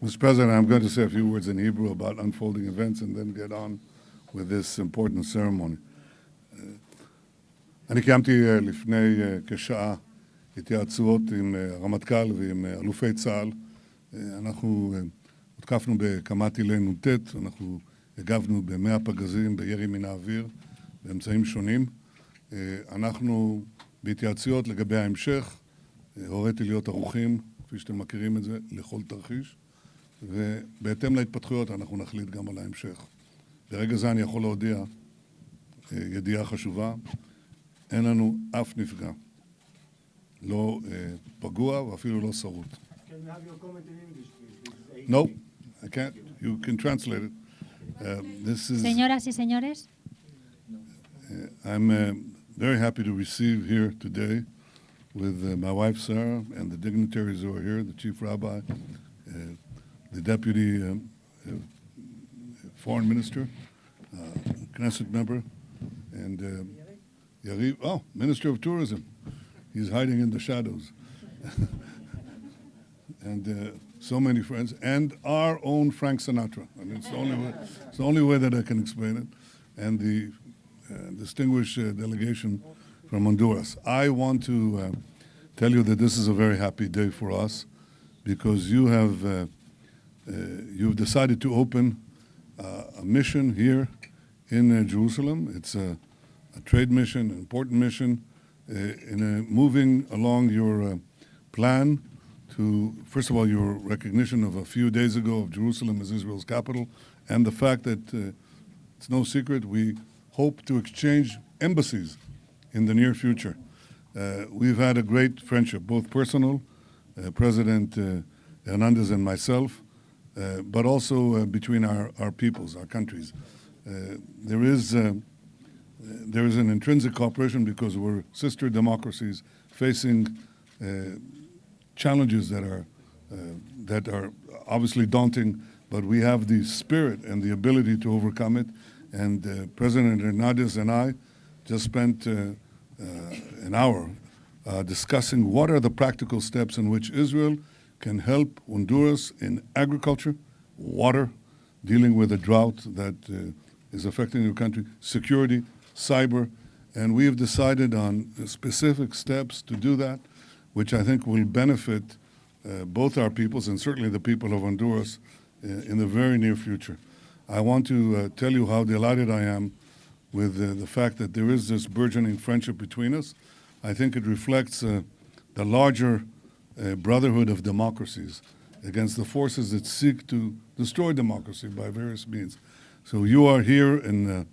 Mr. President, I'm going to say a few words in Hebrew about unfolding events and then get on with this important ceremony. אני קיימתי לפני כשעה התייעצויות עם הרמטכ"ל ועם אלופי צה"ל. אנחנו הותקפנו בכמה טילי נ"ט, אנחנו הגבנו ב100 פגזים בירי מן האוויר באמצעים שונים. אנחנו בהתייעצויות לגבי ההמשך, הוריתי להיות ערוכים, כפי שאתם מכירים את זה, לכל תרחיש, ובהתאם להתפתחויות אנחנו נחליט גם על ההמשך. ברגע זה אני יכול להודיע ידיעה חשובה, אין לנו אף נפגע, לא פגוע ואפילו לא שרוט. Can you have your comment in English, please? No, I can't. You can translate it. This is. Señoras y señores, I'm very happy to receive here today with my wife Sarah and the dignitaries who are here, the chief rabbi, the deputy foreign minister, Knesset member, and Yariv, Minister of Tourism. He's hiding in the shadows. And so many friends, and our own Frank Sinatra. I mean, it's the only way that I can explain it. And the distinguished delegation from Honduras. I want to tell you that this is a very happy day for us because you've decided to open a mission here in Jerusalem. It's a trade mission, an important mission, moving along your plan to, first of all, your recognition of a few days ago of Jerusalem as Israel's capital, and the fact that it's no secret we hope to exchange embassies in the near future. We've had a great friendship, both personal, President Hernández and myself, but also between our peoples, our countries. There is an intrinsic cooperation because we're sister democracies facing challenges that are obviously daunting, but we have the spirit and the ability to overcome it. And President Hernández and I just spent an hour discussing what are the practical steps in which Israel can help Honduras in agriculture, water, dealing with a drought that is affecting your country, security, cyber, and we have decided on specific steps to do that, which I think will benefit both our peoples and certainly the people of Honduras in the very near future. I want to tell you how delighted I am with the fact that there is this burgeoning friendship between us. I think it reflects the larger brotherhood of democracies against the forces that seek to destroy democracy by various means. So you are here in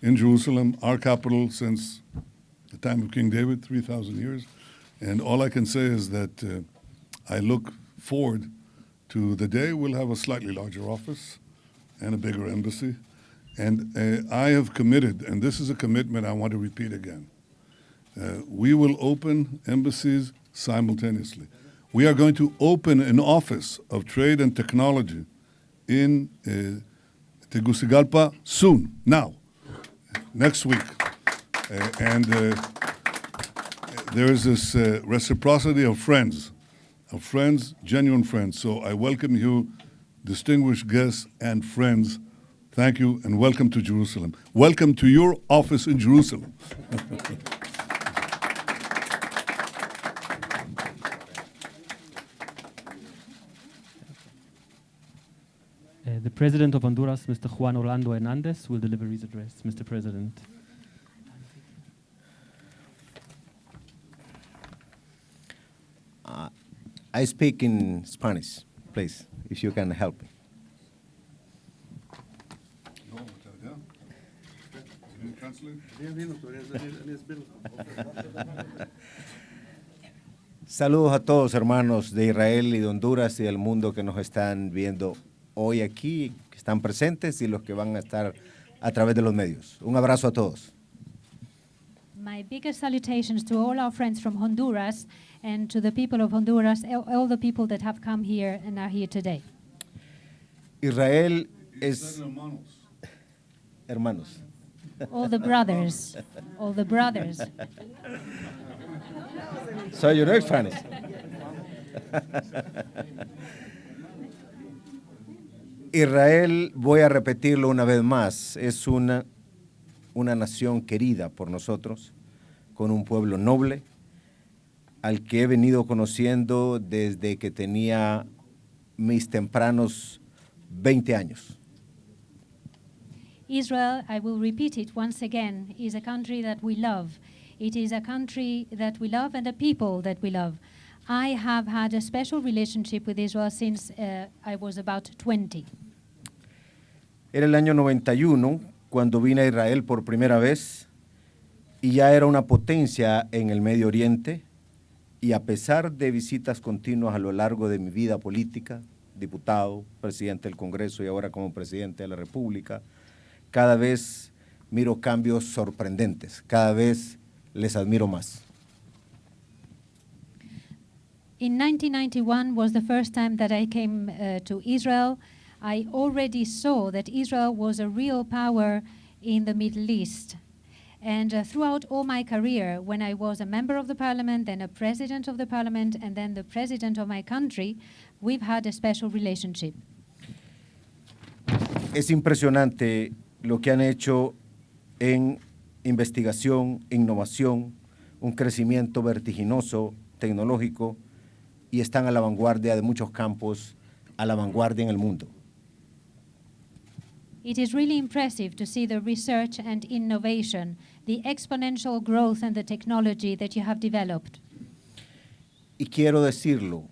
Jerusalem, our capital since the time of King David, 3,000 years. And all I can say is that I look forward to the day we'll have a slightly larger office and a bigger embassy. And I have committed, and this is a commitment I want to repeat again, we will open embassies simultaneously. We are going to open an office of trade and technology in Tegucigalpa soon, now, next week. And there is this reciprocity of friends, genuine friends. So I welcome you, distinguished guests and friends. Thank you and welcome to Jerusalem. Welcome to your office in Jerusalem. The President of Honduras, Mr. Juan Orlando Hernández, will deliver his address. Mr. President. I speak in Spanish, please, if you can help me. Saludos a todos, hermanos de Israel y de Honduras y del mundo que nos están viendo hoy aquí, que están presentes y los que van a estar a través de los medios. Un abrazo a todos. my biggest salutations to all our friends from Honduras and to the people of Honduras, all the people that have come here and are here today. Israel es hermanos. All the brothers, all the brothers. So you know Spanish. Israel, voy a repetirlo una vez más, es una nación querida por nosotros, con un pueblo noble, al que he venido conociendo desde que tenía mis tempranos 20 años. Israel, I will repeat it once again, is a country that we love. It is a country that we love and a people that we love. I have had a special relationship with Israel since I was about 20. Era el año 91 cuando vine a Israel por primera vez y ya era una potencia en el Medio Oriente, y a pesar de visitas continuas a lo largo de mi vida política, diputado, presidente del Congreso y ahora como presidente de la República, cada vez miro cambios sorprendentes, cada vez les admiro más. In 1991 was the first time that I came to Israel. I already saw that Israel was a real power in the Middle East. And throughout all my career, when I was a member of the parliament, then a president of the parliament, and then the president of my country, we've had a special relationship. Es impresionante lo que han hecho en investigación, innovación, un crecimiento vertiginoso, tecnológico, y están a la vanguardia de muchos campos, a la vanguardia en el mundo. It is really impressive to see the research and innovation, the exponential growth and the technology that you have developed. Y quiero decirlo,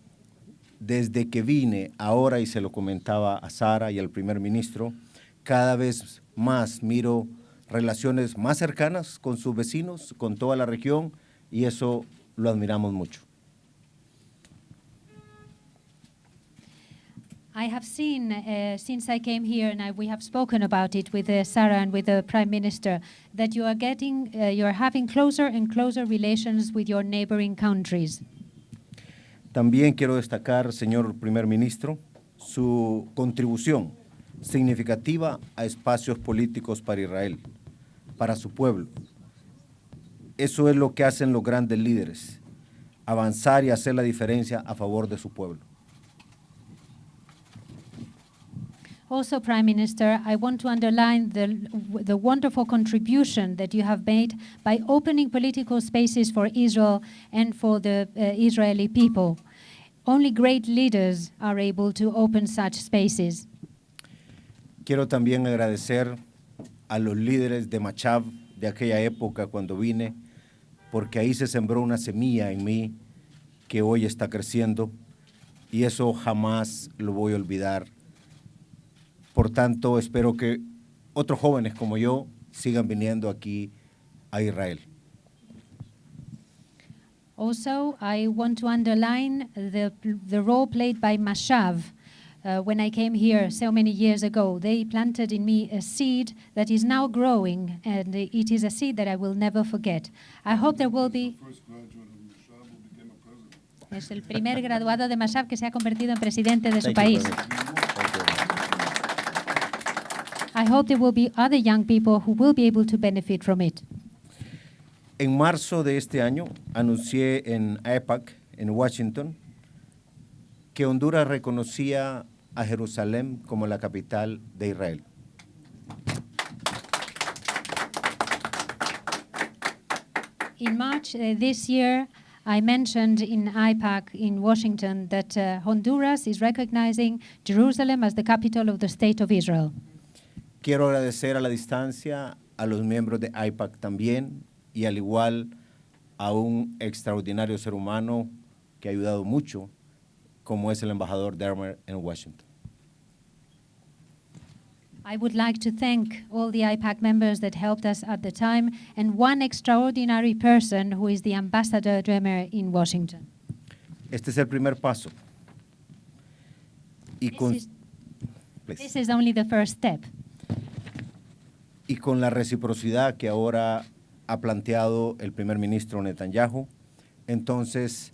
desde que vine ahora, y se lo comentaba a Sara y al primer ministro, cada vez más miro relaciones más cercanas con sus vecinos, con toda la región, y eso lo admiramos mucho. I have seen, since I came here, and we have spoken about it with Sarah and with the Prime Minister, that you are having closer and closer relations with your neighboring countries. También quiero destacar, señor primer ministro, su contribución significativa a espacios políticos para Israel, para su pueblo. Eso es lo que hacen los grandes líderes, avanzar y hacer la diferencia a favor de su pueblo. Also, Prime Minister, I want to underline the wonderful contribution that you have made by opening political spaces for Israel and for the Israeli people. Only great leaders are able to open such spaces. Quiero también agradecer a los líderes de Machav de aquella época cuando vine, porque ahí se sembró una semilla en mí que hoy está creciendo, y eso jamás lo voy a olvidar. Por tanto, espero que otros jóvenes como yo sigan viniendo aquí a Israel. Also, I want to underline the role played by Mashav. When I came here so many years ago, they planted in me a seed that is now growing, and it is a seed that I will never forget. I hope there will be... Es el primer graduado de Mashav que se ha convertido en presidente de su país. I hope there will be other young people who will be able to benefit from it. En marzo de este año anuncié en AIPAC, en Washington, que Honduras reconocía a Jerusalén como la capital de Israel. In March this year, I mentioned in AIPAC in Washington that Honduras is recognizing Jerusalem as the capital of the State of Israel. Quiero agradecer a la distancia a los miembros de AIPAC también, y al igual a un extraordinario ser humano que ha ayudado mucho, como es el embajador Dermer en Washington. I would like to thank all the AIPAC members that helped us at the time, and one extraordinary person who is the Ambassador Dermer in Washington. Este es el primer paso. Y This is only the first step. Y con la reciprocidad que ahora ha planteado el primer ministro Netanyahu, entonces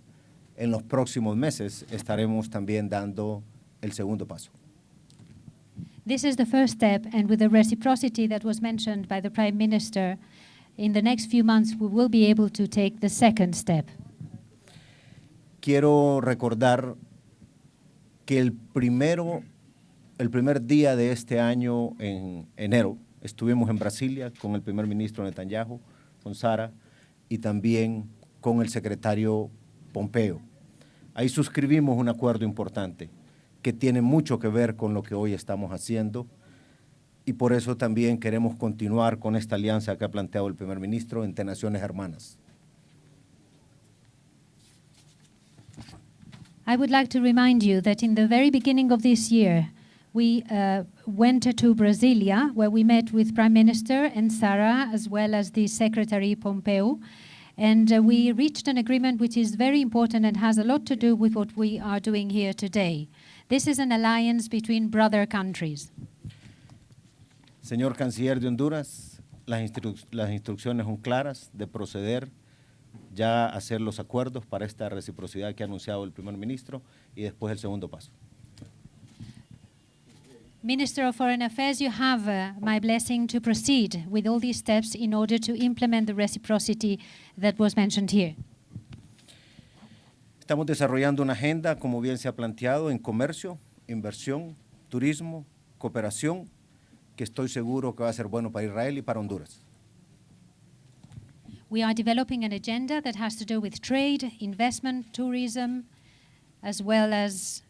en los próximos meses estaremos también dando el segundo paso. This is the first step, and with the reciprocity that was mentioned by the Prime Minister, in the next few months we will be able to take the second step. Quiero recordar que el primero el primer día de este año, en enero, estuvimos en Brasilia con el primer ministro Netanyahu, con Sara, y también con el secretario Pompeo. Ahí suscribimos un acuerdo importante que tiene mucho que ver con lo que hoy estamos haciendo, y por eso también queremos continuar con esta alianza que ha planteado el primer ministro entre naciones hermanas. I would like to remind you that in the very beginning of this year, we went to Brasilia, where we met with Prime Minister and Sarah, as well as the Secretary Pompeo, and we reached an agreement which is very important and has a lot to do with what we are doing here today. This is an alliance between brother countries. Señor Canciller de Honduras, las instrucciones son claras de proceder ya a hacer los acuerdos para esta reciprocidad que ha anunciado el primer ministro y después el segundo paso. Minister of Foreign Affairs, you have my blessing to proceed with all these steps in order to implement the reciprocity that was mentioned here. Estamos desarrollando una agenda, como bien se ha planteado, en comercio, inversión, turismo, cooperación, que estoy seguro que va a ser bueno para Israel y para Honduras. We are developing an agenda that has to do with trade, investment, tourism, as well as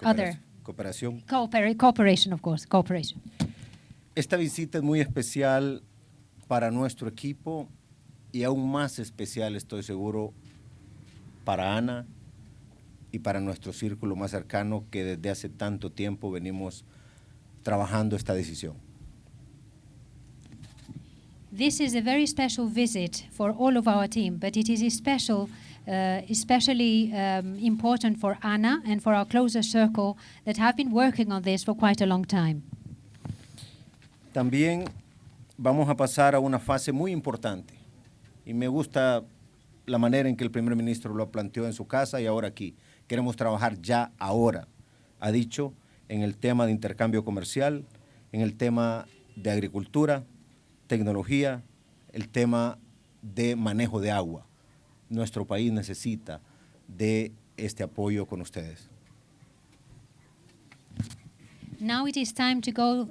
other Cooperación. cooperation, of course, cooperation. Esta visita es muy especial para nuestro equipo y aún más especial, estoy seguro, para Ana y para nuestro círculo más cercano, que desde hace tanto tiempo venimos trabajando esta decisión. This is a very special visit for all of our team, but it is especially important for Anna and for our closer circle that have been working on this for quite a long time. También vamos a pasar a una fase muy importante y me gusta la manera en que el primer ministro lo planteó en su casa y ahora aquí. Queremos trabajar ya ahora, ha dicho, en el tema de intercambio comercial, en el tema de agricultura, tecnología, el tema de manejo de agua. Nuestro país necesita de este apoyo con ustedes. Now it is time to go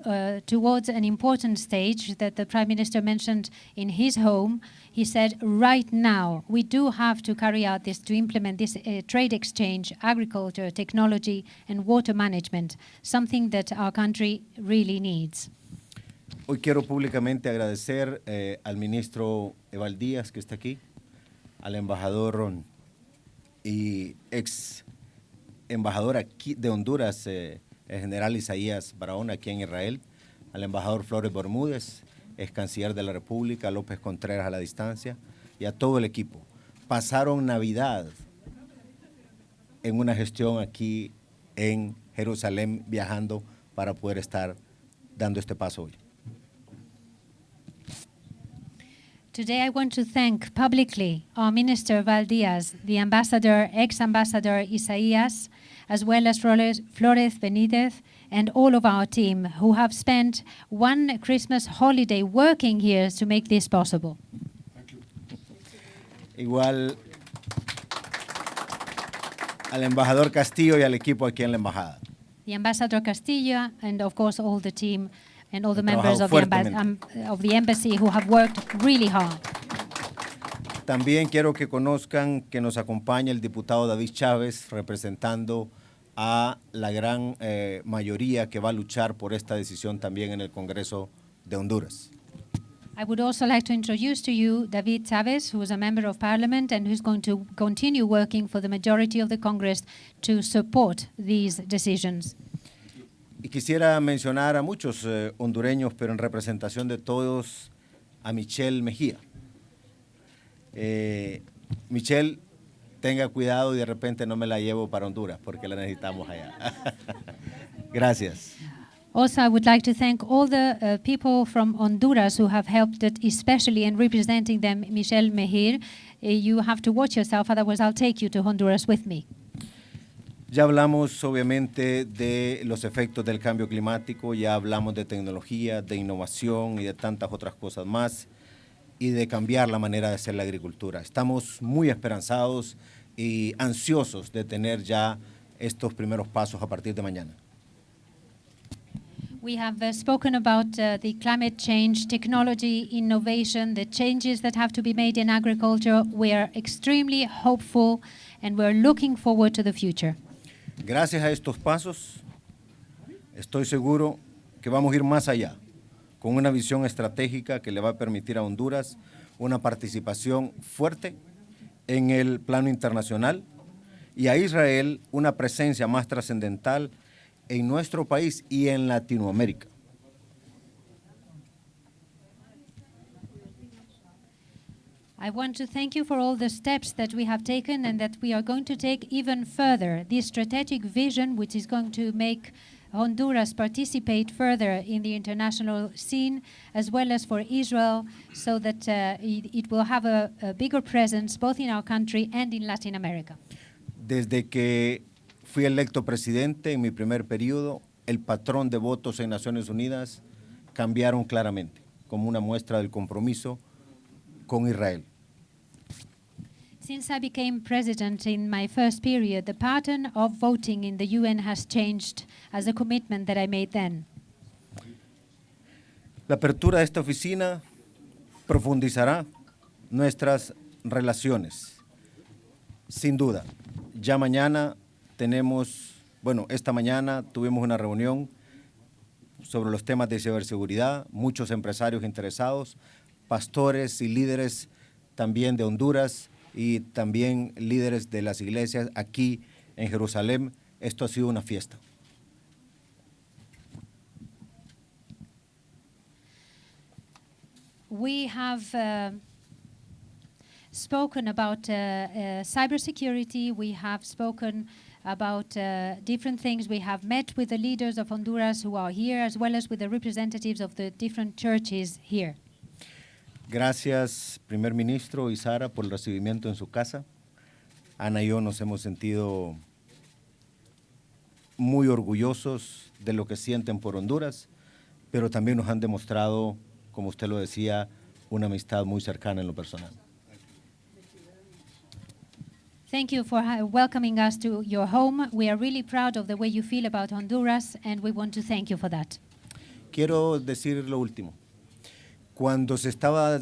towards an important stage that the Prime Minister mentioned in his home. He said, right now, we do have to carry out this, to implement this trade exchange, agriculture, technology, and water management, something that our country really needs. Hoy quiero públicamente agradecer al ministro Eval Díaz, que está aquí, al embajador y ex embajador aquí de Honduras, el general Isaías Barahona, aquí en Israel, al embajador Flores Bermúdez, ex canciller de la República, López Contreras a la distancia, y a todo el equipo. Pasaron Navidad en una gestión aquí en Jerusalén, viajando para poder estar dando este paso hoy. Today I want to thank publicly our Minister Val Díaz, the ambassador, ex-ambassador Isaías, as well as Flores Benítez, and all of our team who have spent one Christmas holiday working here to make this possible. Igual al embajador Castillo y al equipo aquí en la embajada. The Ambassador Castillo and of course all the team and all the Han members of the embassy who have worked really hard. También quiero que conozcan que nos acompaña el diputado David Chávez, representando a la gran mayoría que va a luchar por esta decisión también en el Congreso de Honduras. I would also like to introduce to you David Chávez, who is a member of parliament and who's going to continue working for the majority of the Congress to support these decisions. Y quisiera mencionar a muchos hondureños, pero en representación de todos, a Michelle Mejía. Michelle, tenga cuidado y de repente no me la llevo para Honduras, porque la necesitamos allá. Gracias. Also, I would like to thank all the people from Honduras who have helped, especially in representing them, Michelle Mejir. You have to watch yourself, otherwise I'll take you to Honduras with me. Ya hablamos obviamente de los efectos del cambio climático, ya hablamos de tecnología, de innovación y de tantas otras cosas más, y de cambiar la manera de hacer la agricultura. Estamos muy esperanzados y ansiosos de tener ya estos primeros pasos a partir de mañana. We have spoken about the climate change, technology, innovation, the changes that have to be made in agriculture. We are extremely hopeful and we're looking forward to the future. Gracias a estos pasos, estoy seguro que vamos a ir más allá, con una visión estratégica que le va a permitir a Honduras una participación fuerte en el plano internacional y a Israel una presencia más trascendental en nuestro país y en Latinoamérica. I want to thank you for all the steps that we have taken and that we are going to take even further. This strategic vision, which is going to make Honduras participate further in the international scene, as well as for Israel, so that it will have a bigger presence both in our country and in Latin America. Desde que fui electo presidente en mi primer periodo, el patrón de votos en Naciones Unidas cambiaron claramente, como una muestra del compromiso con Israel. Since I became president in my first period, the pattern of voting in the UN has changed as a commitment that I made then. La apertura de esta oficina profundizará nuestras relaciones. Sin duda, ya mañana esta mañana tuvimos una reunión sobre los temas de ciberseguridad, muchos empresarios interesados, pastores y líderes también de Honduras y también líderes de las iglesias aquí en Jerusalén. Esto ha sido una fiesta. We have spoken about cybersecurity. We have spoken about different things. We have met with the leaders of Honduras who are here, as well as with the representatives of the different churches here. Gracias, primer ministro y Sara, por el recibimiento en su casa. Ana y yo nos hemos sentido muy orgullosos de lo que sienten por Honduras, pero también nos han demostrado, como usted lo decía, una amistad muy cercana en lo personal. Thank you for welcoming us to your home. We are really proud of the way you feel about Honduras, and we want to thank you for that. Quiero decir lo último. Cuando se estaba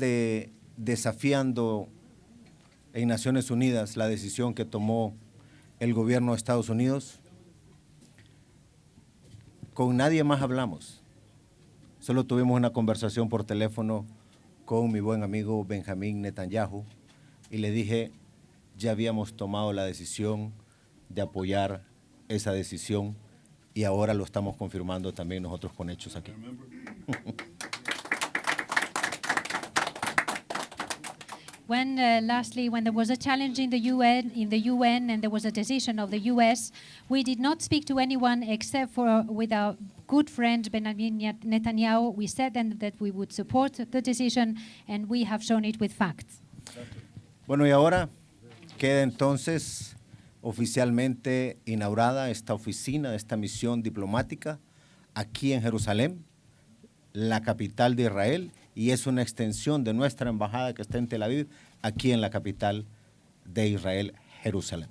desafiando en Naciones Unidas la decisión que tomó el gobierno de Estados Unidos, con nadie más hablamos. Solo tuvimos una conversación por teléfono con mi buen amigo Benjamín Netanyahu y le dije, ya habíamos tomado la decisión de apoyar esa decisión y ahora lo estamos confirmando también nosotros con hechos aquí. Lastly, when there was a challenge in the UN and there was a decision of the US, we did not speak to anyone except with our good friend Benjamin Netanyahu. We said then that we would support the decision, and we have shown it with facts. Bueno, y ahora queda entonces oficialmente inaugurada esta oficina, esta misión diplomática aquí en Jerusalén, la capital de Israel, y es una extensión de nuestra embajada que está en Tel Aviv, aquí en la capital de Israel, Jerusalén.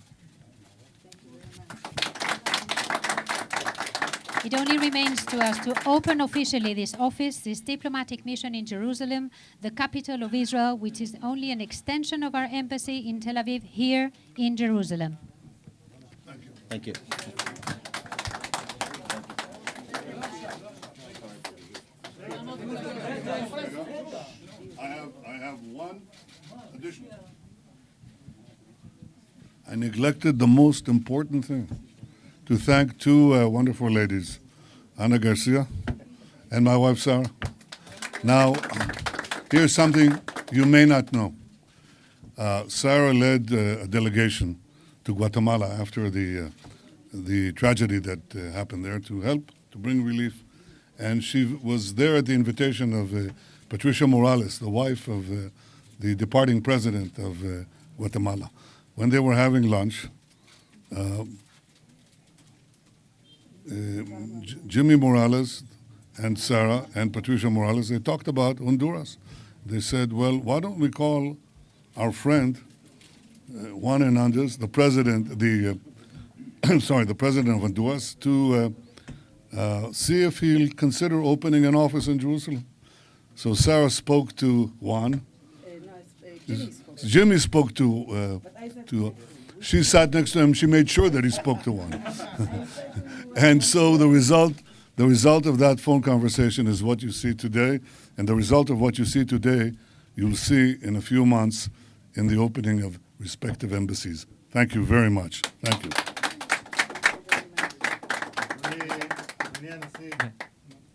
It only remains to us to open officially this office, this diplomatic mission in Jerusalem, the capital of Israel, which is only an extension of our embassy in Tel Aviv, here in Jerusalem. Thank you. I have one addition. I neglected the most important thing, to thank two wonderful ladies, Ana Garcia and my wife, Sarah. Now, here's something you may not know. Sarah led a delegation to Guatemala after the tragedy that happened there to help, to bring relief. And she was there at the invitation of Patricia Morales, the wife of the departing president of Guatemala. When they were having lunch, Jimmy Morales and Sarah and Patricia Morales, they talked about Honduras. They said, well, why don't we call our friend, Juan Hernández, the president, the president of Honduras, to see if he'll consider opening an office in Jerusalem. So Sarah spoke to Juan. Jimmy spoke to. She sat next to him. She made sure that he spoke to Juan. And so the result of that phone conversation is what you see today. And the result of what you see today, you'll see in a few months in the opening of respective embassies. Thank you very much. Thank you. אדוני הנשיא,